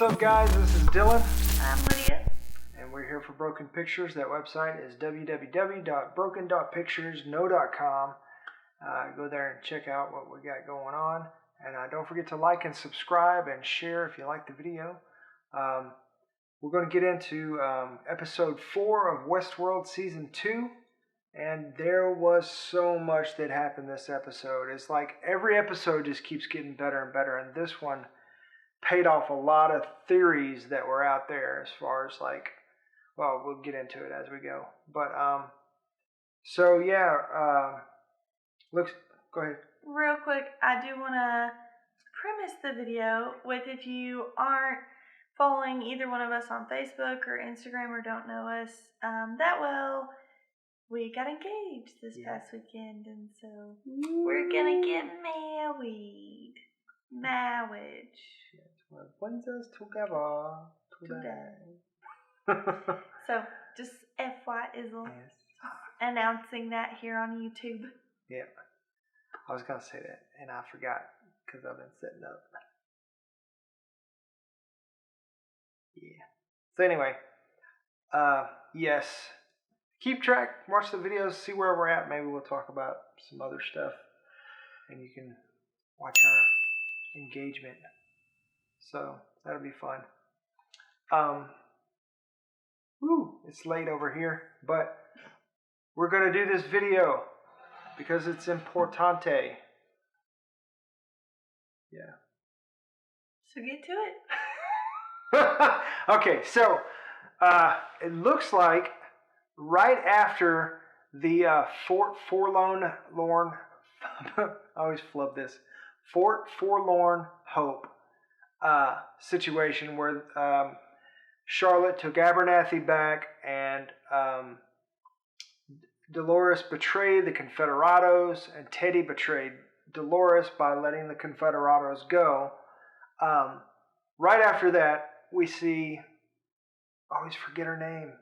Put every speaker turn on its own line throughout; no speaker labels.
What's up, guys? This is Dylan.
I'm Lydia.
And we're here for Broken Pictures. That website is www.broken.picturesno.com. Go there and check out what we got going on. And don't forget to like and subscribe and share if you like the video. We're going to get into episode 4 of Westworld Season 2. And there was so much that happened this episode. It's like every episode just keeps getting better and better. And this one paid off a lot of theories that were out there as far as like, well, we'll get into it as we go. But, so yeah, go ahead.
Real quick, I do want to premise the video with, if you aren't following either one of us on Facebook or Instagram or don't know us that well, we got engaged this past weekend, and so we're going to get married. Marriage.
What brings us together today.
So, just FYI, announcing that here on YouTube.
Yeah, I was going to say that, and I forgot because I've been setting up. Yeah. So anyway, yes, keep track, watch the videos, see where we're at. Maybe we'll talk about some other stuff, and you can watch our engagement. So that'll be fun. It's late over here, but we're gonna do this video because it's importante. Yeah.
So get to it.
Okay, so it looks like right after the Fort Forlorn I always flub this. Fort Forlorn Hope situation where Charlotte took Abernathy back and Dolores betrayed the Confederados and Teddy betrayed Dolores by letting the Confederados go. Right after that, we see, I always forget her name.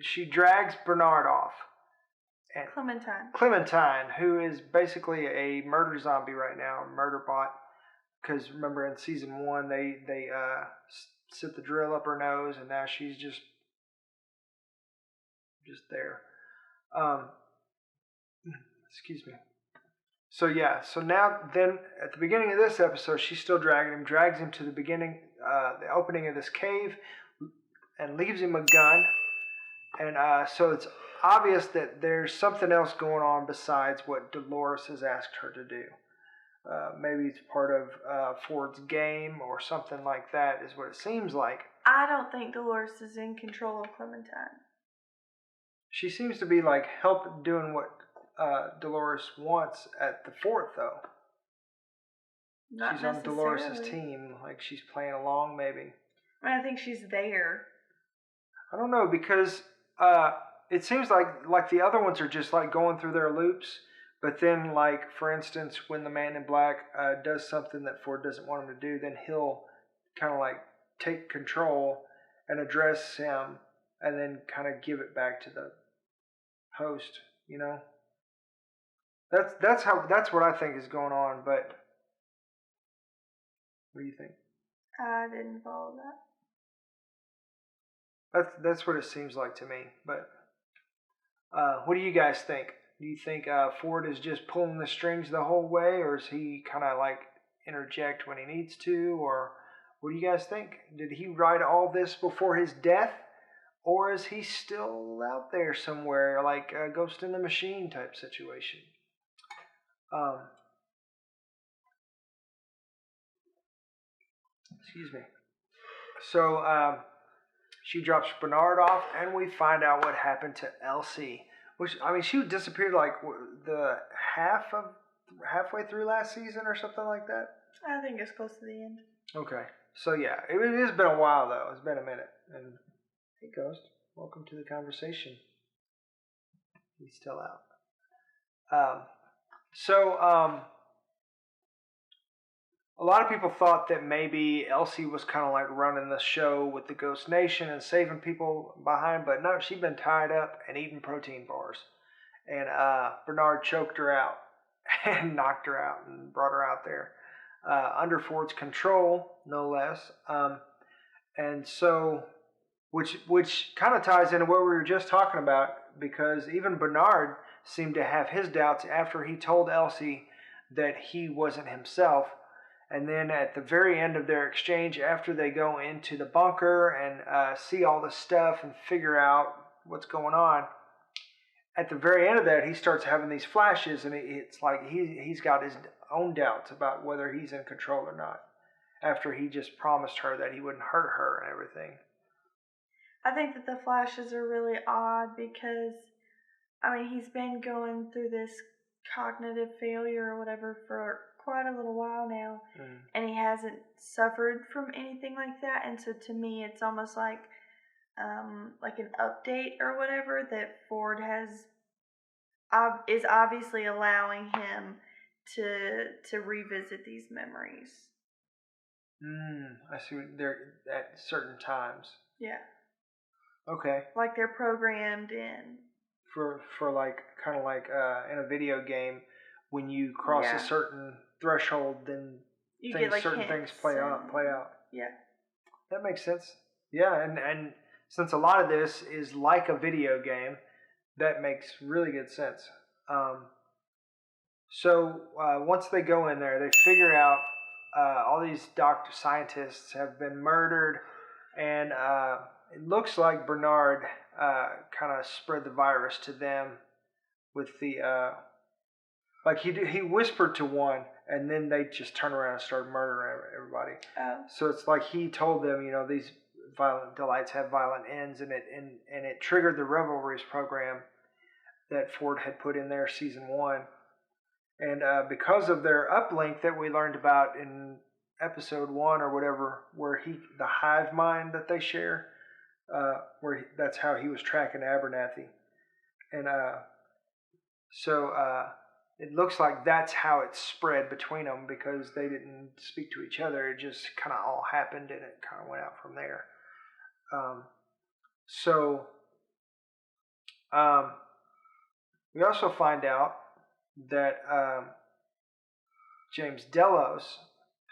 She drags Bernard off. And Clementine, who is basically a murder zombie right now, a murder bot. Because remember in season 1, they set the drill up her nose, and now she's just there. Excuse me. So yeah, so now then at the beginning of this episode, she's still dragging him, drags him to the beginning, the opening of this cave, and leaves him a gun. And so it's obvious that there's something else going on besides what Dolores has asked her to do. Maybe it's part of Ford's game or something like that is what it seems like.
I don't think Dolores is in control of Clementine.
She seems to be like doing what Dolores wants at the fort, though.
Not
she's on Dolores' team, like she's playing along maybe.
I think she's there.
I don't know, because it seems like the other ones are just like going through their loops. But then, like, for instance, when the Man in Black does something that Ford doesn't want him to do, then he'll kind of like take control and address him and then kind of give it back to the host, you know? That's what I think is going on, but what do you think?
I didn't follow that.
That's what it seems like to me, but what do you guys think? Do you think Ford is just pulling the strings the whole way, or is he kind of like interject when he needs to, or what do you guys think? Did he write all this before his death, or is he still out there somewhere, like a Ghost in the Machine type situation? Excuse me. So she drops Bernard off, and we find out what happened to Elsie. Which, I mean, she disappeared like the halfway through last season or something like that.
I think it's close to the end.
Okay, so yeah, it has been a while though. It's been a minute. And hey, Ghost, welcome to the conversation. He's still out. A lot of people thought that maybe Elsie was kind of like running the show with the Ghost Nation and saving people behind, but no, she'd been tied up and eating protein bars. And Bernard choked her out and knocked her out and brought her out there. under Ford's control, no less. And so, which kind of ties into what we were just talking about, because even Bernard seemed to have his doubts after he told Elsie that he wasn't himself. And then at the very end of their exchange, after they go into the bunker and see all the stuff and figure out what's going on, at the very end of that, he starts having these flashes, and it's like he's got his own doubts about whether he's in control or not, after he just promised her that he wouldn't hurt her and everything.
I think that the flashes are really odd because, I mean, he's been going through this cognitive failure or whatever for quite a little while now, and he hasn't suffered from anything like that. And so to me, it's almost like an update or whatever that Ford is obviously allowing him to revisit these memories.
I see. They're at certain times.
Yeah.
Okay.
Like they're programmed in.
For like kind of like in a video game, when you cross a certain threshold, then
you get like
certain things play out.
Yeah.
That makes sense. Yeah, and since a lot of this is like a video game, that makes really good sense. So once they go in there, they figure out all these scientists have been murdered, and it looks like Bernard kind of spread the virus to them with the like he whispered to one, and then they just turned around and started murdering everybody.
Oh.
So it's like he told them, these violent delights have violent ends, and it triggered the Revelries program that Ford had put in there season 1. And because of their uplink that we learned about in episode 1 or whatever, where the hive mind that they share, that's how he was tracking Abernathy. And so it looks like that's how it spread between them, because they didn't speak to each other. It just kind of all happened, and it kind of went out from there. We also find out that James Delos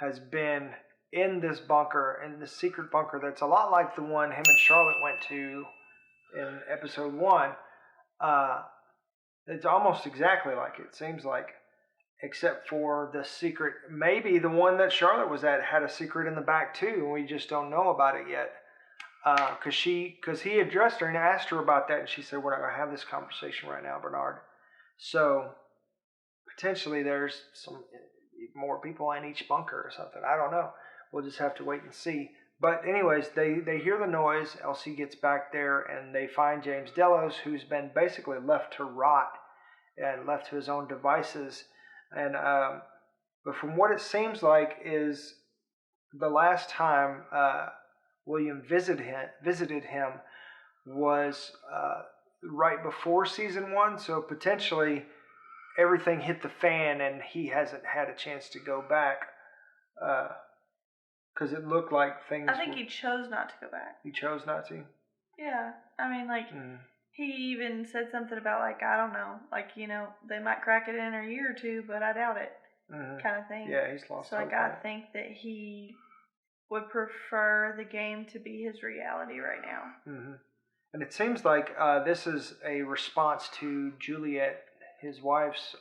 has been in this bunker, in this secret bunker that's a lot like the one him and Charlotte went to in episode 1. It's almost exactly like it seems like, except for the secret. Maybe the one that Charlotte was at had a secret in the back too, and we just don't know about it yet. Because he addressed her and asked her about that, and she said, "We're not going to have this conversation right now, Bernard." So potentially there's some more people in each bunker or something. I don't know. We'll just have to wait and see. But anyways, they hear the noise. Elsie gets back there, and they find James Delos, who's been basically left to rot and left to his own devices. And but from what it seems like is the last time William visited him was right before season 1. So potentially everything hit the fan, and he hasn't had a chance to go back. Because it looked like things...
I think he chose not to go back.
He chose not to?
Yeah. I mean, he even said something about, I don't know, they might crack it in a year or two, but I doubt it, kind of thing.
Yeah, he's lost hope.
So, I think that he would prefer the game to be his reality right now.
And it seems like this is a response to Juliet, his wife's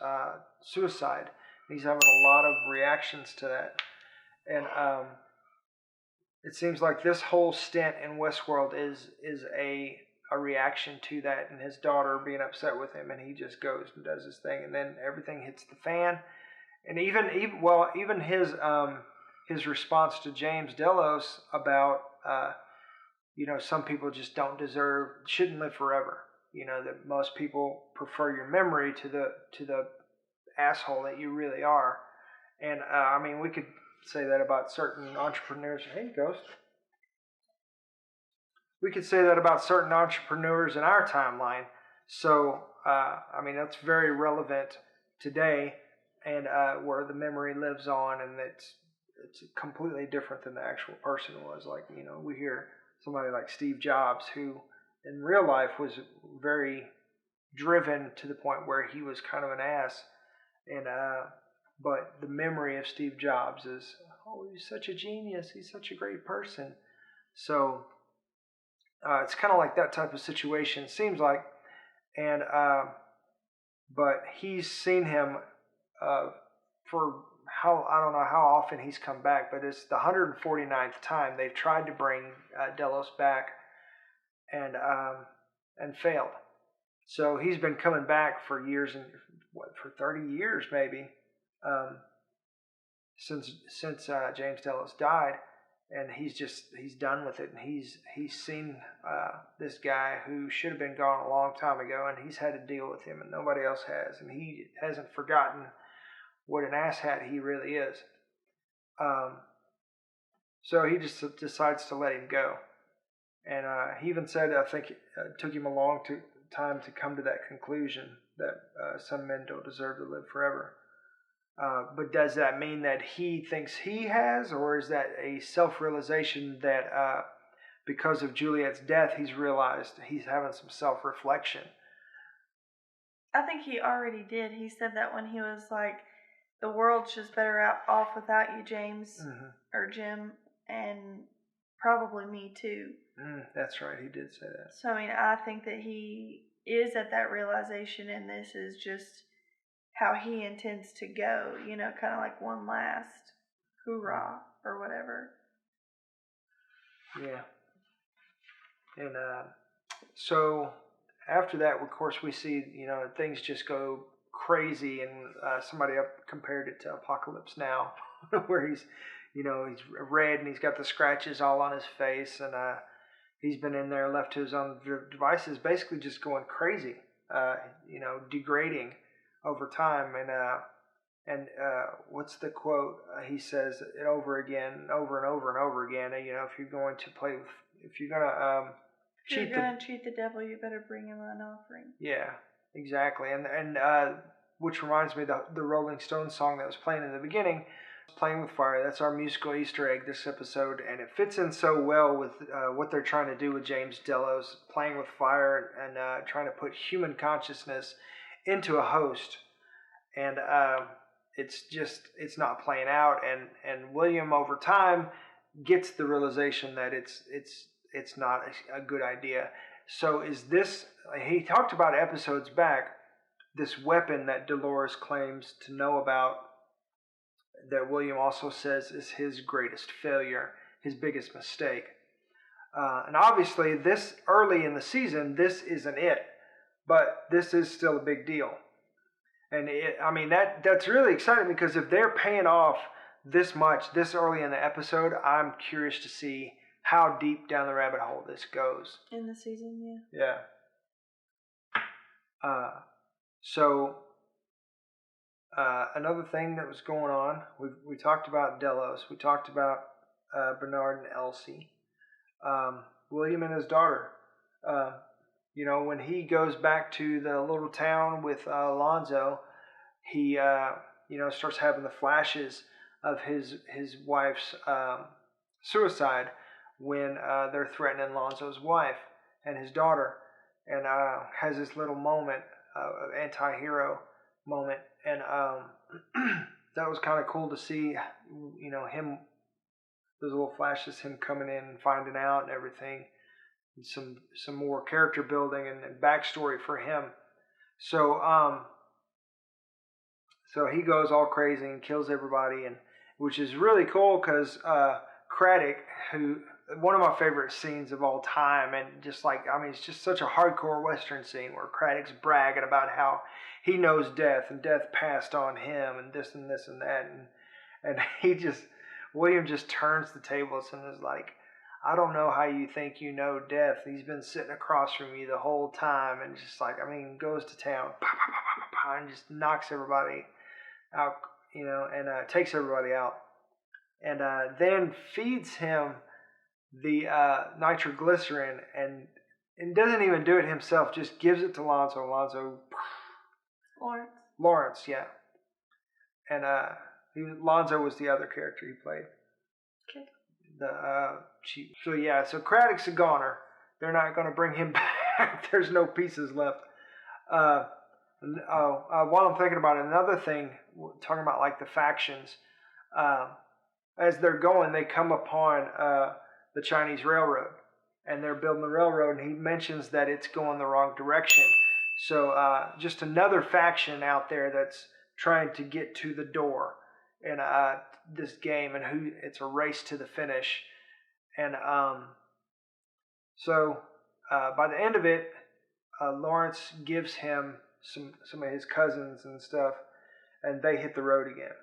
suicide. He's having a lot of reactions to that. And it seems like this whole stint in Westworld is a reaction to that, and his daughter being upset with him, and he just goes and does his thing, and then everything hits the fan. And even his response to James Delos about some people just shouldn't live forever. That most people prefer your memory to the asshole that you really are. And I mean, we could say that about certain entrepreneurs. Hey, Ghost. We could say that about certain entrepreneurs in our timeline. So, I mean, that's very relevant today, and where the memory lives on, and it's completely different than the actual person was. We hear somebody like Steve Jobs, who in real life was very driven to the point where he was kind of an ass. And but the memory of Steve Jobs is, oh, he's such a genius, he's such a great person. So it's kind of like that type of situation, it seems like. And but he's seen him for I don't know how often he's come back, but it's the 149th time they've tried to bring Delos back and failed. So he's been coming back for years, and for 30 years maybe, since James Delos died, and he's done with it, and he's seen this guy who should have been gone a long time ago, and he's had to deal with him, and nobody else has, and he hasn't forgotten what an asshat he really is. So he just decides to let him go, and he even said, I think it took him a long time to come to that conclusion that some men don't deserve to live forever. But does that mean that he thinks he has, or is that a self-realization that because of Juliet's death, he's realized he's having some self-reflection?
I think he already did. He said that when he was like, the world's just better off without you, James, or Jim, and probably me too.
That's right, he did say that.
So, I mean, I think that he is at that realization, and this is just how he intends to go, kind of like one last hoorah or whatever.
Yeah. And so after that, of course, we see, things just go crazy, and somebody compared it to Apocalypse Now, where he's red and he's got the scratches all on his face, and he's been in there left to his own devices, basically just going crazy, degrading over time. And what's the quote? He says it over again, over and over and over again. If you're going to
treat the devil, you better bring him an offering.
Yeah, exactly. And which reminds me, the Rolling Stones song that was playing in the beginning, Playing with Fire. That's our musical Easter egg this episode, and it fits in so well with what they're trying to do with James Delos, playing with fire and trying to put human consciousness into a host. And it's not playing out, and William over time gets the realization that it's not a good idea. So is this, he talked about episodes back, this weapon that Dolores claims to know about, that William also says is his greatest failure, his biggest mistake. And obviously this early in the season, this isn't it, but this is still a big deal. And that's really exciting, because if they're paying off this much this early in the episode, I'm curious to see how deep down the rabbit hole this goes.
In the season, yeah.
Yeah. So another thing that was going on, we talked about Delos, we talked about Bernard and Elsie, William and his daughter. When he goes back to the little town with Alonzo, he starts having the flashes of his wife's suicide when they're threatening Alonzo's wife and his daughter, and has this little moment, anti-hero moment, and that was kind of cool to see, him, those little flashes, him coming in and finding out and everything. Some more character building and backstory for him. So he goes all crazy and kills everybody, and which is really cool, because Craddock, who, one of my favorite scenes of all time, and it's just such a hardcore Western scene where Craddock's bragging about how he knows death, and death passed on him, and this and this and that, and William just turns the tables and is like, I don't know how you think you know death. He's been sitting across from you the whole time, and just goes to town, and just knocks everybody out, and takes everybody out, and then feeds him the nitroglycerin, and doesn't even do it himself, just gives it to Lawrence, yeah. And Lonzo was the other character he played.
Okay.
So Craddock's a goner. They're not going to bring him back. There's no pieces left. While I'm thinking about it, another thing, talking about like the factions, as they're going, they come upon the Chinese railroad, and they're building the railroad, and he mentions that it's going the wrong direction. So just another faction out there that's trying to get to the door in this game, and it's a race to the finish. And so by the end of it, Lawrence gives him some of his cousins and stuff, and they hit the road again.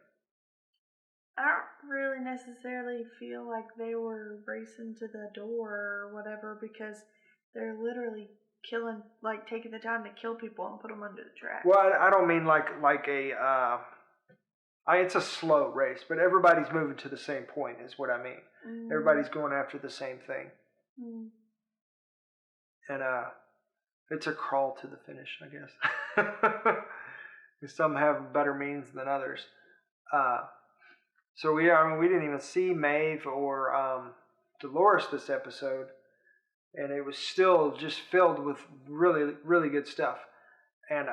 I don't really necessarily feel like they were racing to the door or whatever, because they're literally killing, like taking the time to kill people and put them under the track.
Well, I don't mean like a. It's a slow race, but everybody's moving to the same point, is what I mean. Mm. Everybody's going after the same thing. Mm. And it's a crawl to the finish, I guess. Some have better means than others. So we didn't even see Maeve or Dolores this episode, and it was still just filled with really, really good stuff. And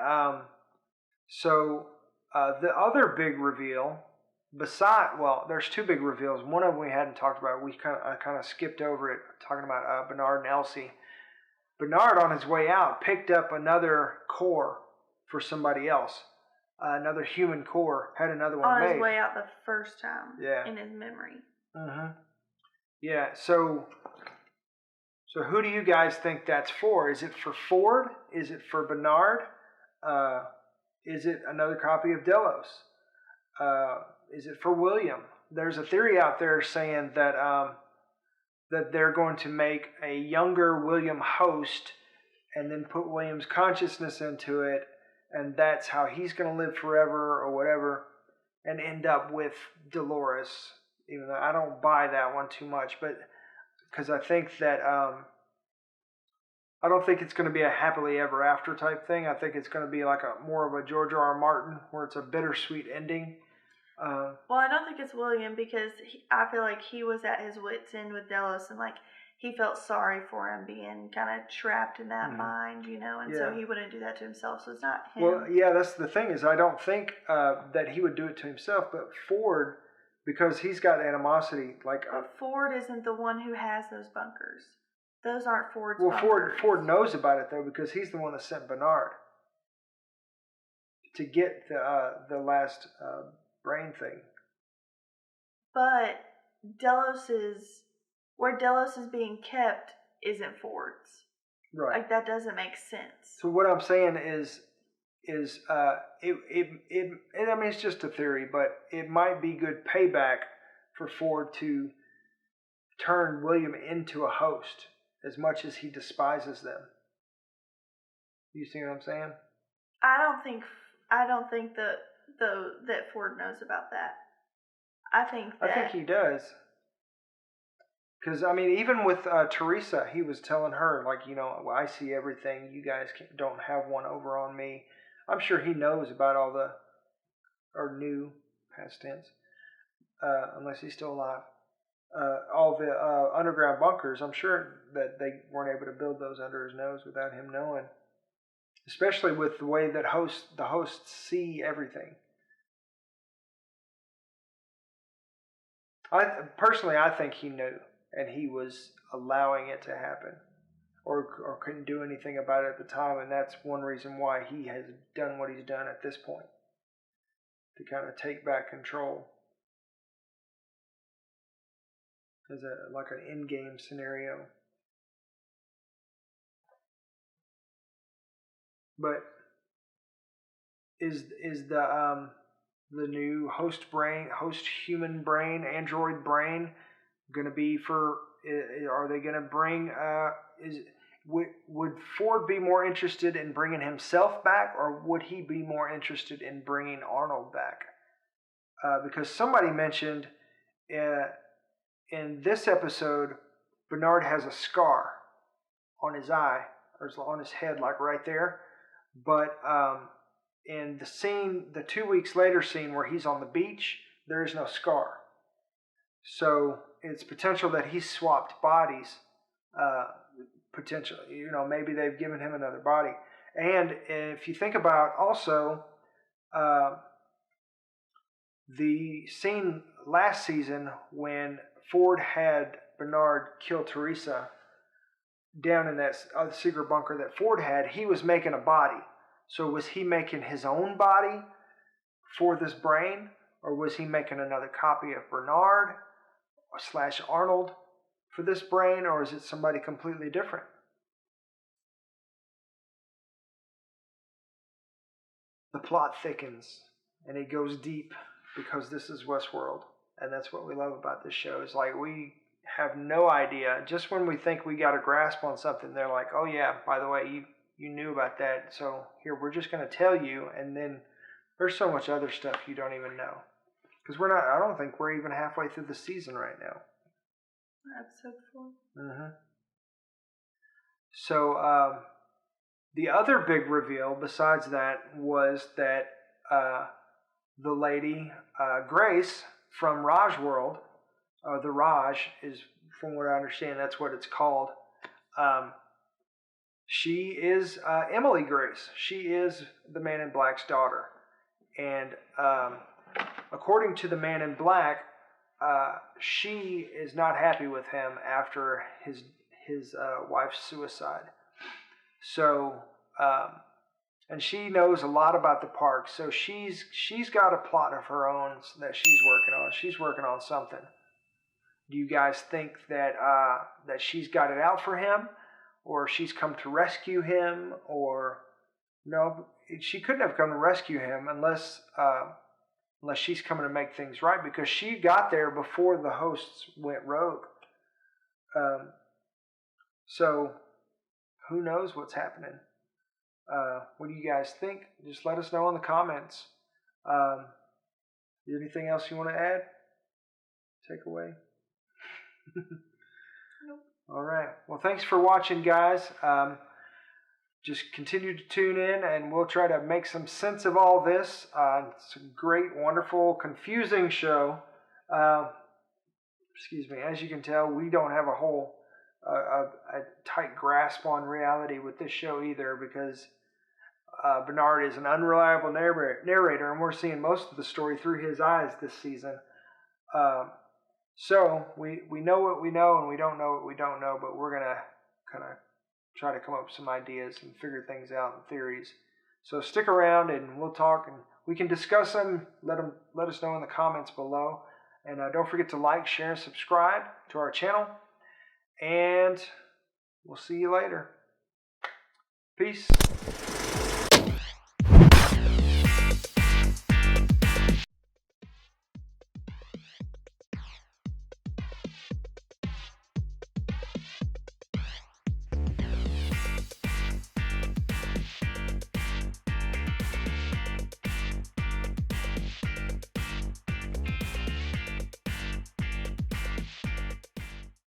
so the other big reveal, there's two big reveals. One of them we hadn't talked about. I kind of skipped over it, talking about Bernard and Elsie. Bernard, on his way out, picked up another core for somebody else. Another human core, had another one made.
On his way out the first time. Yeah. In his memory.
Mm-hmm. Yeah, so who do you guys think that's for? Is it for Ford? Is it for Bernard? Is it another copy of Delos? Is it for William? There's a theory out there saying that that they're going to make a younger William host and then put William's consciousness into it, and that's how he's going to live forever or whatever, and end up with Dolores. Even though I don't buy that one too much, but because I think that I don't think it's going to be a happily ever after type thing. I think it's going to be like more of a George R. R. Martin, where it's a bittersweet ending.
Well, I don't think it's William, because I feel like he was at his wit's end with Delos, and like he felt sorry for him being kind of trapped in that mind, and so he wouldn't do that to himself. So it's not him.
Well, yeah, that's the thing, is I don't think that he would do it to himself, but Ford, because he's got animosity. But
Ford isn't the one who has those bunkers. Those aren't Ford's bunkers.
Ford knows about it though, because he's the one that sent Bernard to get the last brain thing.
But where Delos is being kept isn't Ford's.
Right.
Like, that doesn't make sense.
So what I'm saying is it's just a theory, but it might be good payback for Ford to turn William into a host, as much as he despises them. You see what I'm saying?
I don't think that Ford knows about that. I think
he does. Because, even with Teresa, he was telling her, like, well, I see everything. You guys don't have one over on me. I'm sure he knows about all the, or knew, past tense, unless he's still alive, all the underground bunkers. I'm sure that they weren't able to build those under his nose without him knowing. Especially with the way that the hosts see everything. I think he knew, and he was allowing it to happen, or couldn't do anything about it at the time, and that's one reason why he has done what he's done at this point, to kind of take back control as like an in-game scenario. But is the new host human brain, android brain, going to be for? Are they going to bring? Would Ford be more interested in bringing himself back, or would he be more interested in bringing Arnold back? Because somebody mentioned in this episode, Bernard has a scar on his eye, or on his head, like right there. But in the scene, the 2 weeks later scene where he's on the beach, there is no scar. So it's potential that he's swapped bodies. Potentially, maybe they've given him another body. And if you think about also the scene last season when Ford had Bernard kill Teresa down in that secret bunker that Ford had, he was making a body. So was he making his own body for this brain, or was he making another copy of Bernard / Arnold for this brain, or is it somebody completely different? The plot thickens and it goes deep because this is Westworld, and that's what we love about this show. Is like we have no idea. Just when we think we got a grasp on something, they're like, "Oh yeah, by the way, you knew about that. So here, we're just going to tell you." And then there's so much other stuff you don't even know, because we're not. I don't think we're even halfway through the season right now.
Episode 4.
Mm-hmm. So the other big reveal besides that was that the lady Grace from Rajworld, the Raj is, from what I understand, that's what it's called. She is Emily Grace. She is the Man in Black's daughter, and according to the Man in Black, she is not happy with him after his wife's suicide. So, and she knows a lot about the park. So she's got a plot of her own that she's working on. She's working on something. Do you guys think that that she's got it out for him, or she's come to rescue him, or no? She couldn't have come to rescue him unless she's coming to make things right, because she got there before the hosts went rogue. So who knows what's happening? What do you guys think? Just let us know in the comments. Anything else you want to add? Take away?
Nope.
All right. Well, thanks for watching, guys. Just continue to tune in, and we'll try to make some sense of all this. It's a great, wonderful, confusing show. Excuse me. As you can tell, we don't have a tight grasp on reality with this show either, because Bernard is an unreliable narrator, and we're seeing most of the story through his eyes this season. So we know what we know, and we don't know what we don't know, but we're going to kind of try to come up with some ideas and figure things out and theories. So stick around, and we'll talk, and we can discuss them. Let us know in the comments below. And don't forget to like, share, and subscribe to our channel. And we'll see you later. Peace.